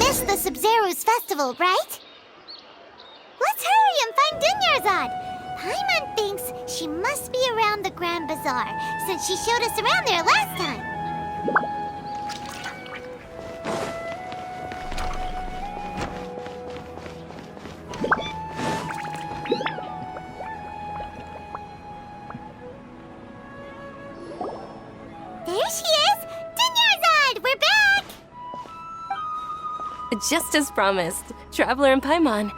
missed the Sub-Zero's festival, right? Let's hurry and find Dunyarzad. Paimon thinks she must be around the Grand Bazaar, since she showed us around there last time. There she is! Dunyarzad, we're back! Just as promised, Traveler and Paimon.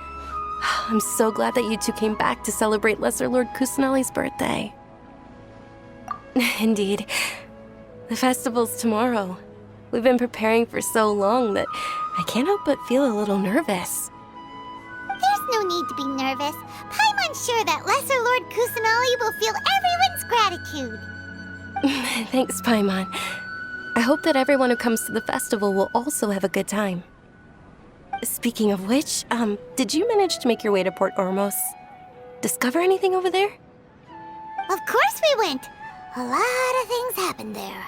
I'm so glad that you two came back to celebrate Lesser Lord Kusanali's birthday. Indeed. The festival's tomorrow. We've been preparing for so long that I can't help but feel a little nervous. There's no need to be nervous. Paimon's sure that Lesser Lord Kusanali will feel everyone's gratitude. Thanks, Paimon. I hope that everyone who comes to the festival will also have a good time. Speaking of which, did you manage to make your way to Port Ormos? Discover anything over there? Of course we went. A lot of things happened there.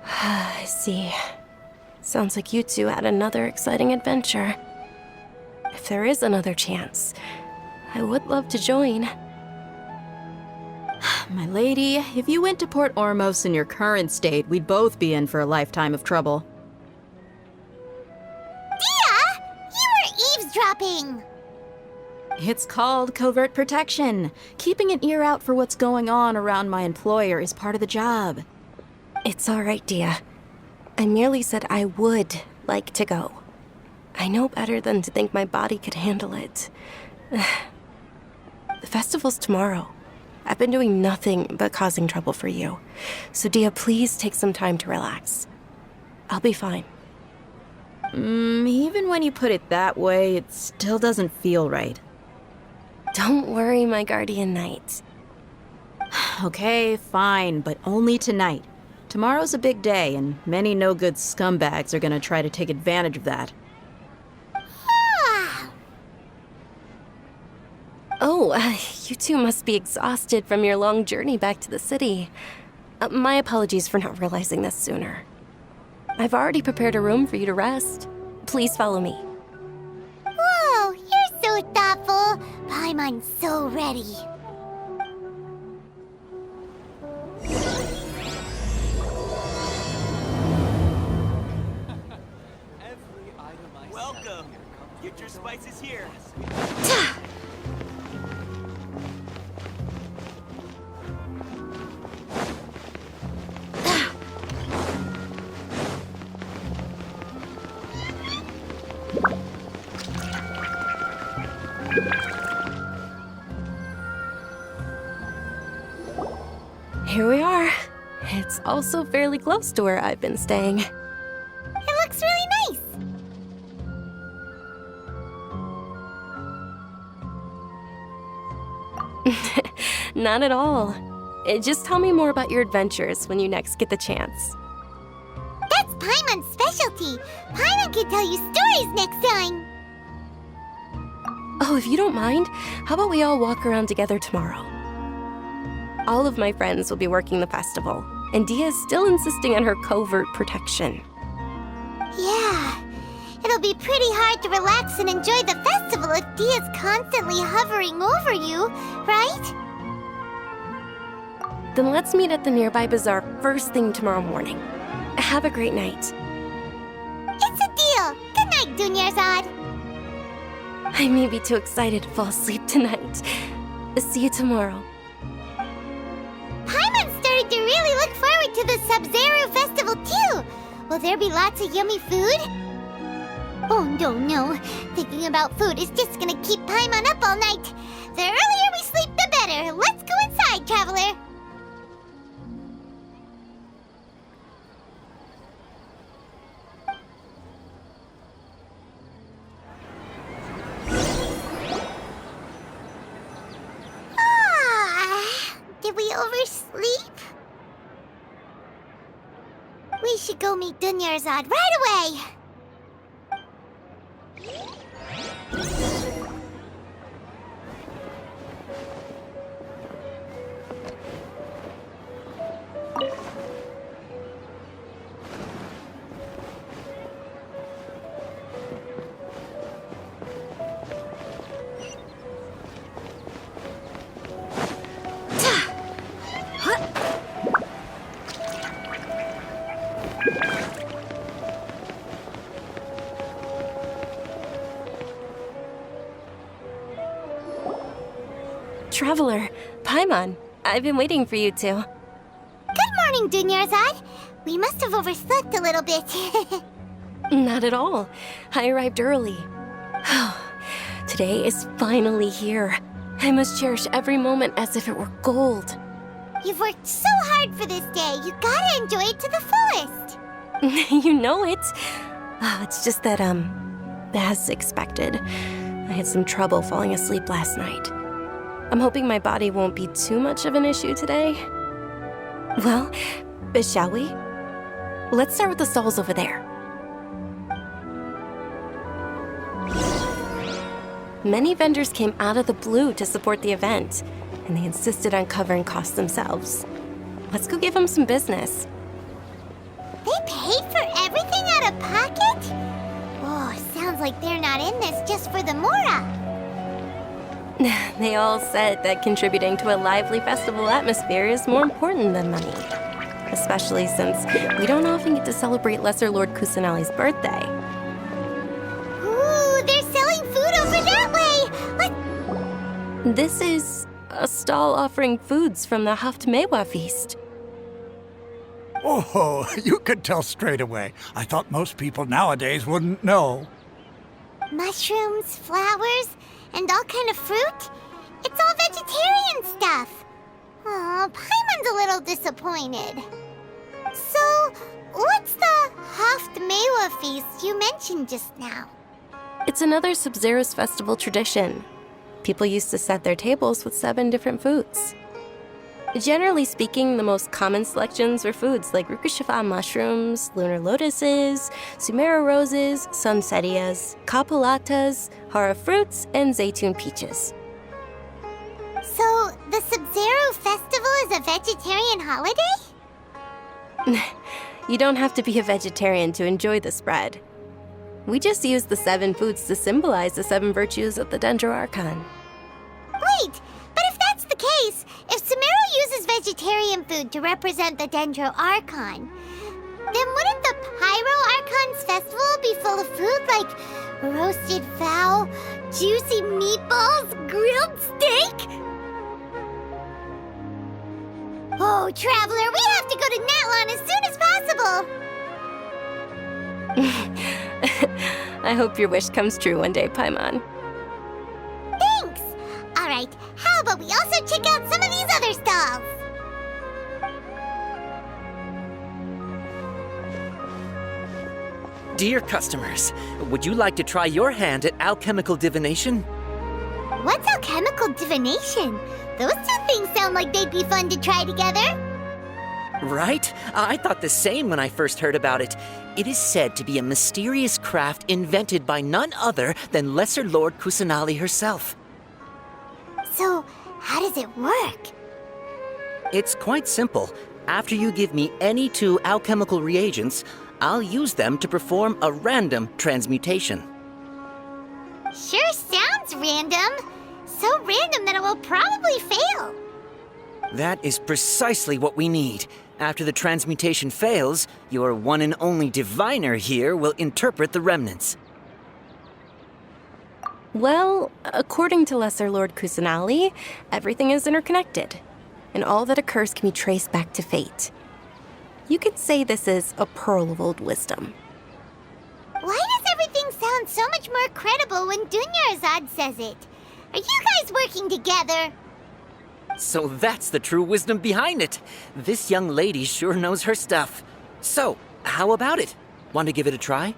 I see. Sounds like you two had another exciting adventure. If there is another chance, I would love to join. My lady, if you went to Port Ormos in your current state, we'd both be in for a lifetime of trouble. Dia! You were eavesdropping! It's called covert protection. Keeping an ear out for what's going on around my employer is part of the job. It's all right, Dia. I merely said I would like to go. I know better than to think my body could handle it. The festival's tomorrow. I've been doing nothing but causing trouble for you. So, Dia, please take some time to relax. I'll be fine. Even when you put it that way, it still doesn't feel right. Don't worry, my guardian knight. Okay, fine, but only tonight. Tomorrow's a big day, and many no-good scumbags are gonna try to take advantage of that. Ah! Oh, you two must be exhausted from your long journey back to the city. My apologies for not realizing this sooner. I've already prepared a room for you to rest. Please follow me. Whoa, you're so thoughtful. Paimon's so ready. Welcome! Get your spices here. Here we are. It's also fairly close to where I've been staying. It looks really nice. Not at all. Just tell me more about your adventures when you next get the chance. That's Paimon's specialty. Paimon can tell you stories next time. Oh, if you don't mind, how about we all walk around together tomorrow? All of my friends will be working the festival, and Dia is still insisting on her covert protection. Yeah, it'll be pretty hard to relax and enjoy the festival if Dia's constantly hovering over you, right? Then let's meet at the nearby bazaar first thing tomorrow morning. Have a great night. It's a deal. Good night, Dunyarzad. I may be too excited to fall asleep tonight. See you tomorrow. Paimon's starting to really look forward to the Sub-Zero festival too. Will there be lots of yummy food? Oh no. Thinking about food is just gonna keep Paimon up all night. The earlier we sleep, the better. Let's go inside, traveler. Did we oversleep? We should go meet Dunyarzad right away. Traveler, Paimon, I've been waiting for you two. Good morning, Dunyarzad. We must have overslept a little bit. Not at all. I arrived early. Today is finally here. I must cherish every moment as if it were gold. You've worked so hard for this day. You gotta enjoy it to the fullest. You know it. It's just that, as expected, I had some trouble falling asleep last night. I'm hoping my body won't be too much of an issue today. Well, shall we? Let's start with the stalls over there. Many vendors came out of the blue to support the event, and they insisted on covering costs themselves. Let's go give them some business. They paid for everything out of pocket? Oh, sounds like they're not in this just for the Mora. They all said that contributing to a lively festival atmosphere is more important than money. Especially since we don't often get to celebrate Lesser Lord Kusanali's birthday. Ooh, they're selling food over that way! What? This is a stall offering foods from the Haftmewa feast. Oh, you could tell straight away. I thought most people nowadays wouldn't know. Mushrooms, flowers, and all kind of fruit? It's all vegetarian stuff. Oh, Paimon's a little disappointed. So, what's the Haftmewa feast you mentioned just now? It's another Sub-Zero's festival tradition. People used to set their tables with 7 different foods. Generally speaking, the most common selections were foods like Rukushifa mushrooms, lunar lotuses, Sumera roses, sunsetias, kapulatas, hara fruits, and zaytun peaches. So, the Sub-Zero festival is a vegetarian holiday? You don't have to be a vegetarian to enjoy the spread. We just use the 7 foods to symbolize the 7 virtues of the Dendro Archon. Wait, but if that's the case, if Sumero uses vegetarian food to represent the Dendro Archon, then wouldn't the Pyro Archon's festival be full of food like roasted fowl, juicy meatballs, grilled steak? Oh, Traveler, we have to go to Natlan as soon as possible! I hope your wish comes true one day, Paimon. Thanks! Alright, how about we also check out some of these other stalls? Dear customers, would you like to try your hand at alchemical divination? What's alchemical divination? Those two things sound like they'd be fun to try together. Right? I thought the same when I first heard about it. It is said to be a mysterious craft invented by none other than Lesser Lord Kusanali herself. So, how does it work? It's quite simple. After you give me any 2 alchemical reagents, I'll use them to perform a random transmutation. Sure sounds random. So random that it will probably fail. That is precisely what we need. After the transmutation fails, your one and only diviner here will interpret the remnants. Well, according to Lesser Lord Kusanali, everything is interconnected, and all that occurs can be traced back to fate. You could say this is a pearl of old wisdom. Why does everything sound so much more credible when Dunyarzad says it? Are you guys working together? So that's the true wisdom behind it. This young lady sure knows her stuff. So, how about it? Want to give it a try?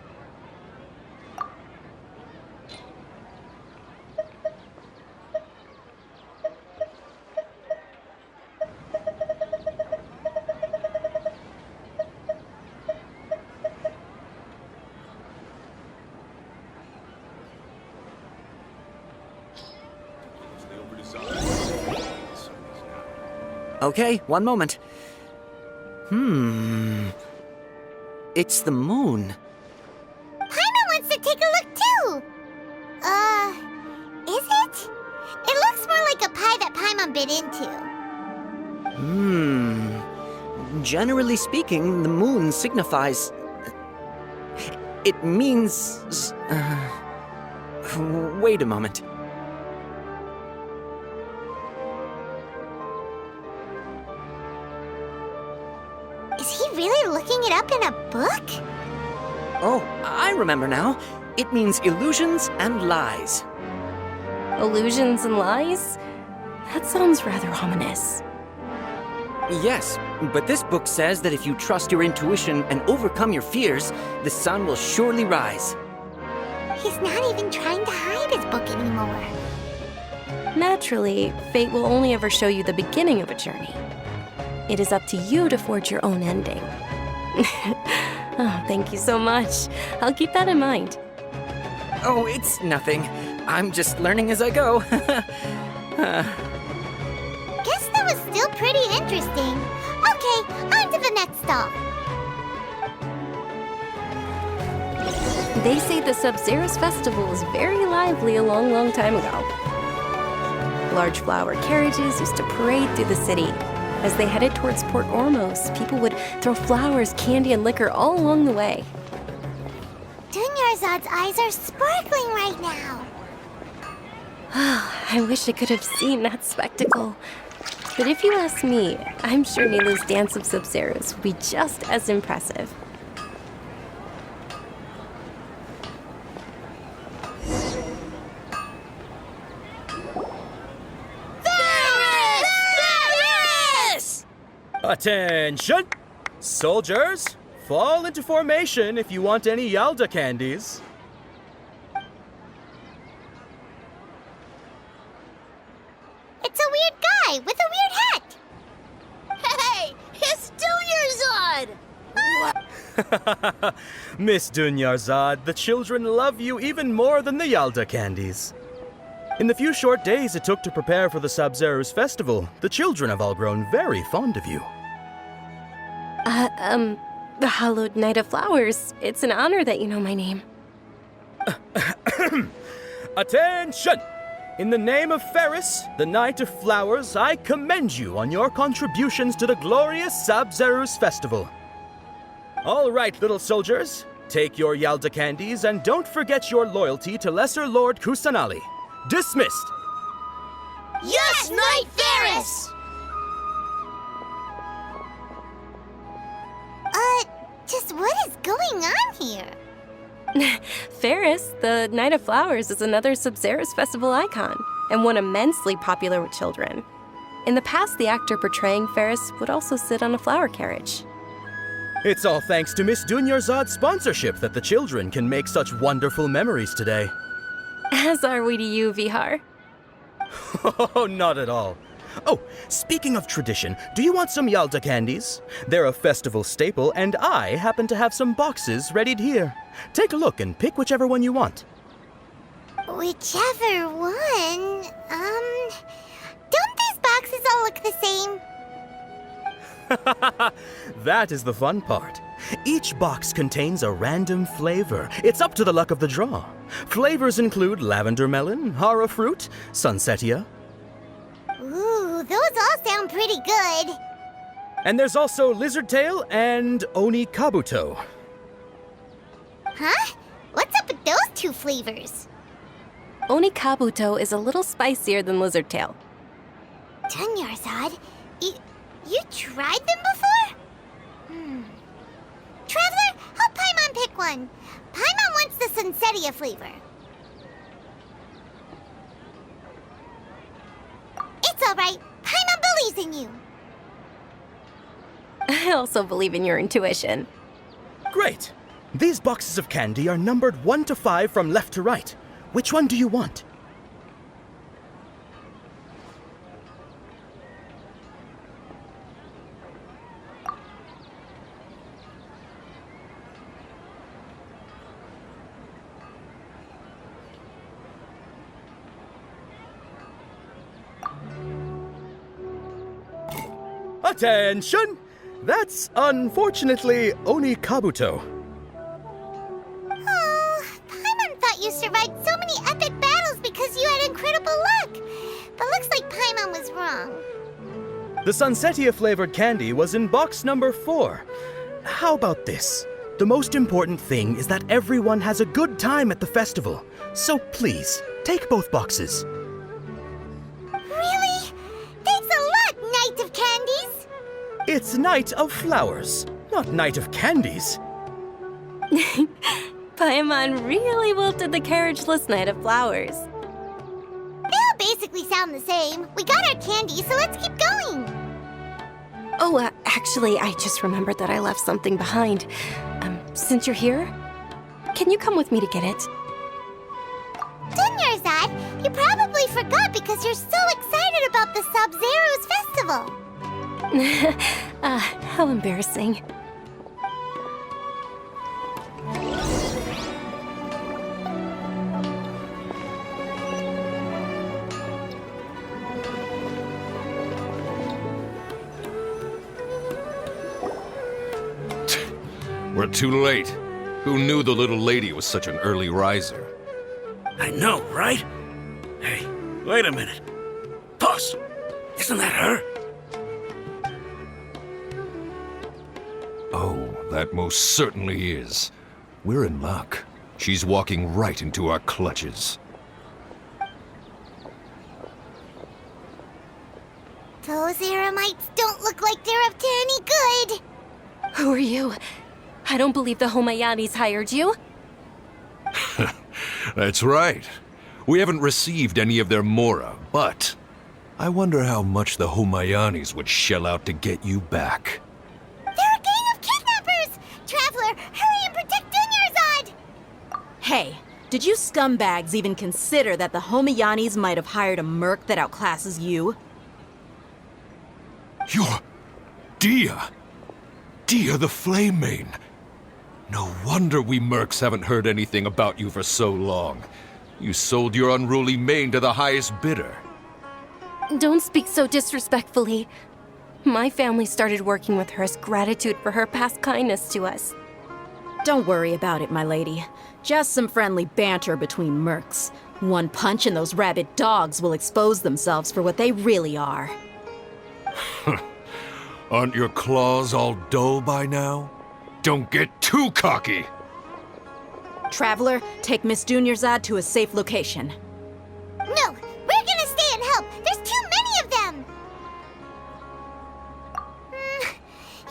Okay, one moment. It's the moon. Paimon wants to take a look too. Is it? It looks more like a pie that Paimon bit into. Generally speaking, the moon signifies. It means. Wait a moment. Is he really looking it up in a book? Oh, I remember now. It means illusions and lies. Illusions and lies? That sounds rather ominous. Yes, but this book says that if you trust your intuition and overcome your fears, the sun will surely rise. He's not even trying to hide his book anymore. Naturally, fate will only ever show you the beginning of a journey. It is up to you to forge your own ending. Oh, thank you so much. I'll keep that in mind. Oh, it's nothing. I'm just learning as I go. Guess that was still pretty interesting. Okay, on to the next stop. They say the Sub-Zero's festival was very lively a long, long time ago. Large flower carriages used to parade through the city. As they headed towards Port Ormos, people would throw flowers, candy, and liquor all along the way. Dunyarzad's eyes are sparkling right now. I wish I could have seen that spectacle. But if you ask me, I'm sure Nilu's dance of Sub-Zeros would be just as impressive. Attention! Soldiers, fall into formation if you want any Yalda candies. It's a weird guy with a weird hat. Hey, it's Dunyarzad! Miss Dunyarzad, the children love you even more than the Yalda candies. In the few short days it took to prepare for the Sub-Zero's festival, the children have all grown very fond of you. The Hallowed Knight of Flowers. It's an honor that you know my name. Attention! In the name of Ferris, the Knight of Flowers, I commend you on your contributions to the glorious Sub-Zero's festival. All right, little soldiers, take your Yalda candies and don't forget your loyalty to Lesser Lord Kusanali. Dismissed! Yes, Knight Ferris! Just what is going on here? Ferris, the Knight of Flowers, is another Sub-Zero's festival icon, and one immensely popular with children. In the past, the actor portraying Ferris would also sit on a flower carriage. It's all thanks to Miss Dunyarzad's sponsorship that the children can make such wonderful memories today. As are we to you, Vihar. Oh, not at all. Oh, speaking of tradition, do you want some Yalda candies? They're a festival staple, and I happen to have some boxes readied here. Take a look and pick whichever one you want. Whichever one, don't these boxes all look the same? That is the fun part. Each box contains a random flavor. It's up to the luck of the draw. Flavors include lavender melon, hara fruit, sunsetia. Ooh, those all sound pretty good. And there's also lizard tail and oni kabuto. Huh? What's up with those two flavors? Oni Kabuto is a little spicier than Lizard Tail. Dunyarzad, you tried them before? Traveler, help Paimon pick one. Paimon wants the Sunsetia flavor. It's all right. Paimon believes in you. I also believe in your intuition. Great! These boxes of candy are numbered 1 to 5 from left to right. Which one do you want? Attention! That's unfortunately Oni Kabuto. Oh, Paimon thought you survived so many epic battles because you had incredible luck. But looks like Paimon was wrong. The Sunsetia-flavored candy was in box number 4. How about this? The most important thing is that everyone has a good time at the festival. So please, take both boxes. Really? Thanks a lot, Knight of Candies! It's Night of Flowers, not Night of Candies. Paimon really wilted the carriageless Night of Flowers. They all basically sound the same. We got our candy, so let's keep going! Oh, actually, I just remembered that I left something behind. Since you're here, can you come with me to get it? Dunyarzad, you probably forgot because you're so excited about the Sub-Zero's festival. How embarrassing. We're too late. Who knew the little lady was such an early riser? I know, right? Hey, wait a minute. Boss, isn't that her? Oh, that most certainly is. We're in luck. She's walking right into our clutches. Those Eremites don't look like they're up to any good. Who are you? I don't believe the Homayanis hired you. That's right. We haven't received any of their mora, but I wonder how much the Homayanis would shell out to get you back. They're a gang of kidnappers! Traveler, hurry and protect Dunyarzad! Hey, did you scumbags even consider that the Homayanis might have hired a merc that outclasses you? You're Dia! Dia the Flame Mane! No wonder we mercs haven't heard anything about you for so long. You sold your unruly mane to the highest bidder. Don't speak so disrespectfully. My family started working with her as gratitude for her past kindness to us. Don't worry about it, my lady. Just some friendly banter between mercs. One punch and those rabid dogs will expose themselves for what they really are. Aren't your claws all dull by now? Don't get too cocky! Traveler, take Miss Dunyarzad to a safe location. No, we're gonna stay and help. There's too many of them.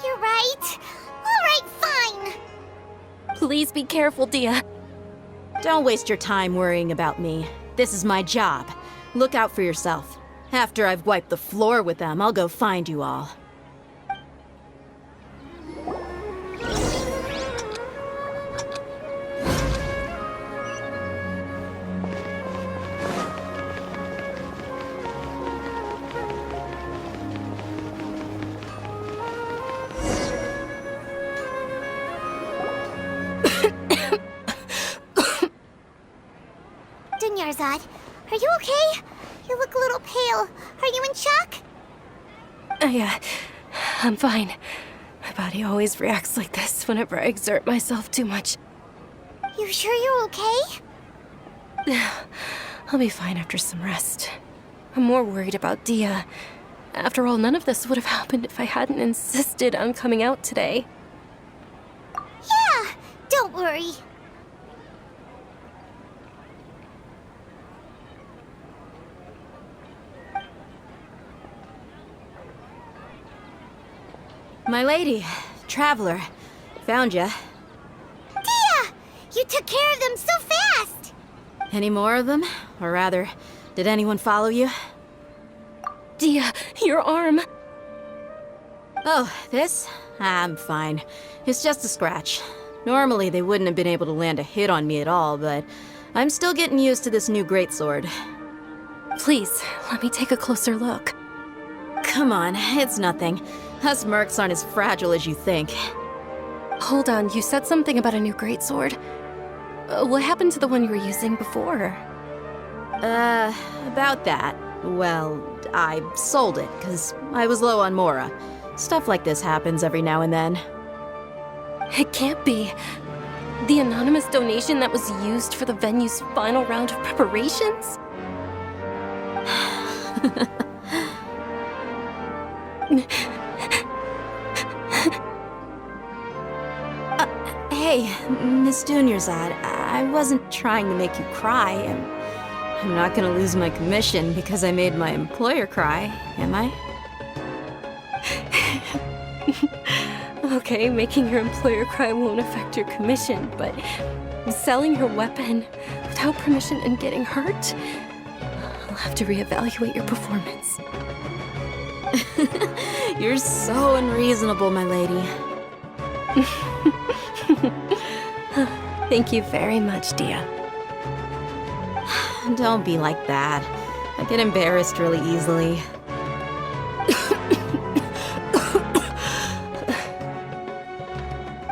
You're right. All right, fine. Please be careful, Dia. Don't waste your time worrying about me. This is my job. Look out for yourself. After I've wiped the floor with them, I'll go find you all. Dunyarzad, are you okay? You look a little pale. Are you in shock? I'm fine. My body always reacts like this whenever I exert myself too much. You sure you're okay? I'll be fine after some rest. I'm more worried about Dia. After all, none of this would have happened if I hadn't insisted on coming out today. Yeah, don't worry. My lady, Traveler, found ya. Dia! You took care of them so fast! Any more of them? Or rather, did anyone follow you? Dia, your arm! Oh, this? I'm fine. It's just a scratch. Normally, they wouldn't have been able to land a hit on me at all, but I'm still getting used to this new greatsword. Please, let me take a closer look. Come on, it's nothing. Us mercs aren't as fragile as you think. Hold on, you said something about a new greatsword. What happened to the one you were using before? About that. Well, I sold it, because I was low on mora. Stuff like this happens every now and then. It can't be. The anonymous donation that was used for the venue's final round of preparations? Hey, Miss Dunyarzad, I wasn't trying to make you cry, and I'm not gonna lose my commission because I made my employer cry, am I? Okay, making your employer cry won't affect your commission, but selling your weapon without permission and getting hurt? I'll have to reevaluate your performance. You're so unreasonable, my lady. Thank you very much, Dia. Don't be like that. I get embarrassed really easily.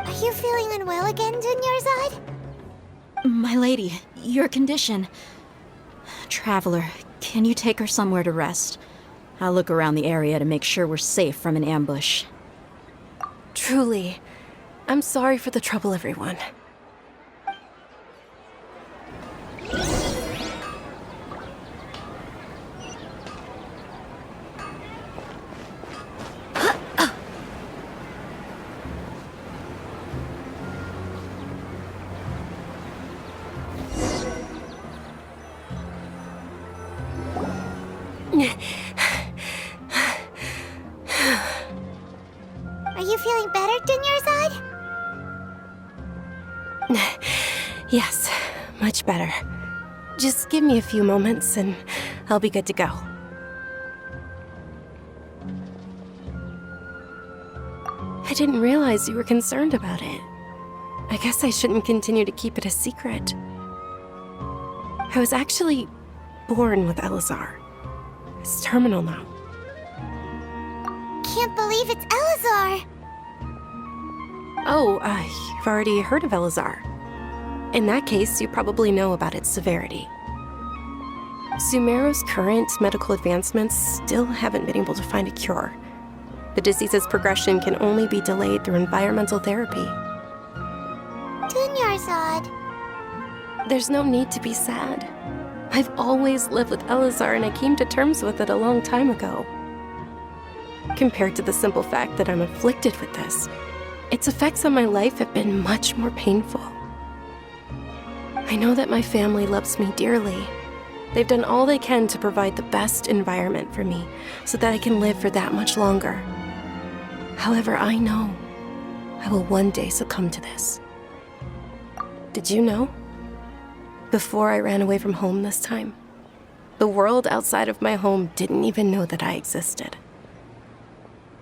Are you feeling unwell again, Dunyarzad? My lady, your condition. Traveler, can you take her somewhere to rest? I'll look around the area to make sure we're safe from an ambush. Truly, I'm sorry for the trouble, everyone. Are you feeling better, Dunyarzad? Yes, much better. Just give me a few moments and I'll be good to go. I didn't realize you were concerned about it. I guess I shouldn't continue to keep it a secret. I was actually born with Elazar. It's terminal now. Can't believe it's Elazar! Oh, you've already heard of Elazar. In that case, you probably know about its severity. Sumeru's current medical advancements still haven't been able to find a cure. The disease's progression can only be delayed through environmental therapy. Dunyarzad. There's no need to be sad. I've always lived with Elazar and I came to terms with it a long time ago. Compared to the simple fact that I'm afflicted with this, its effects on my life have been much more painful. I know that my family loves me dearly. They've done all they can to provide the best environment for me so that I can live for that much longer. However, I know I will one day succumb to this. Did you know? Before I ran away from home this time, the world outside of my home didn't even know that I existed.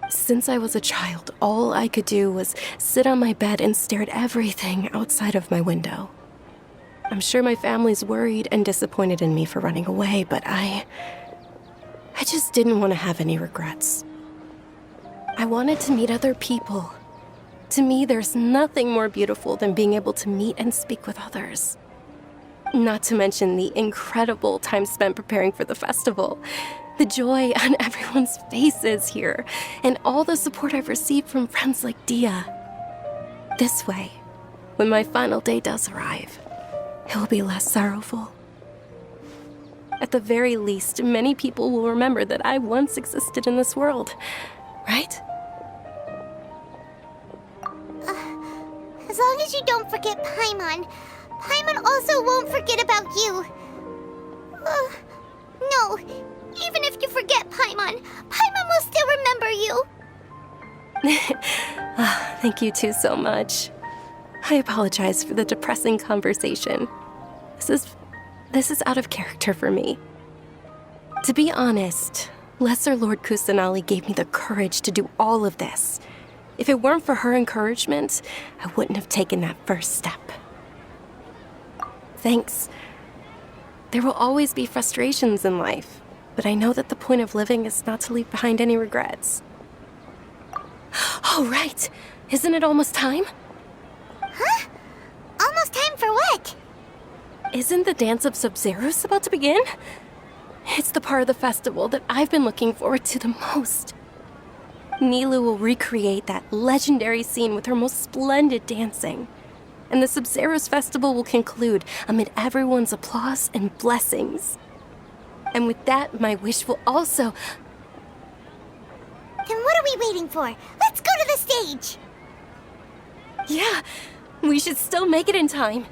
Since I was a child, all I could do was sit on my bed and stare at everything outside of my window. I'm sure my family's worried and disappointed in me for running away, but I just didn't want to have any regrets. I wanted to meet other people. To me, there's nothing more beautiful than being able to meet and speak with others. Not to mention the incredible time spent preparing for the festival, the joy on everyone's faces here, and all the support I've received from friends like Dia. This way, when my final day does arrive, it will be less sorrowful. At the very least, many people will remember that I once existed in this world, right? As long as you don't forget Paimon, Paimon also won't forget about you. No, even if you forget Paimon, Paimon will still remember you. Thank you two so much. I apologize for the depressing conversation. This is out of character for me. To be honest, Lesser Lord Kusanali gave me the courage to do all of this. If it weren't for her encouragement, I wouldn't have taken that first step. Thanks. There will always be frustrations in life, but I know that the point of living is not to leave behind any regrets. Oh, right! Isn't it almost time? Huh? Almost time for what? Isn't the Dance of Sub-Zeros about to begin? It's the part of the festival that I've been looking forward to the most. Nilu will recreate that legendary scene with her most splendid dancing. And the Sub-Zeros festival will conclude amid everyone's applause and blessings. And with that, my wish will also... Then what we waiting for? Let's go to the stage! Yeah, we should still make it in time.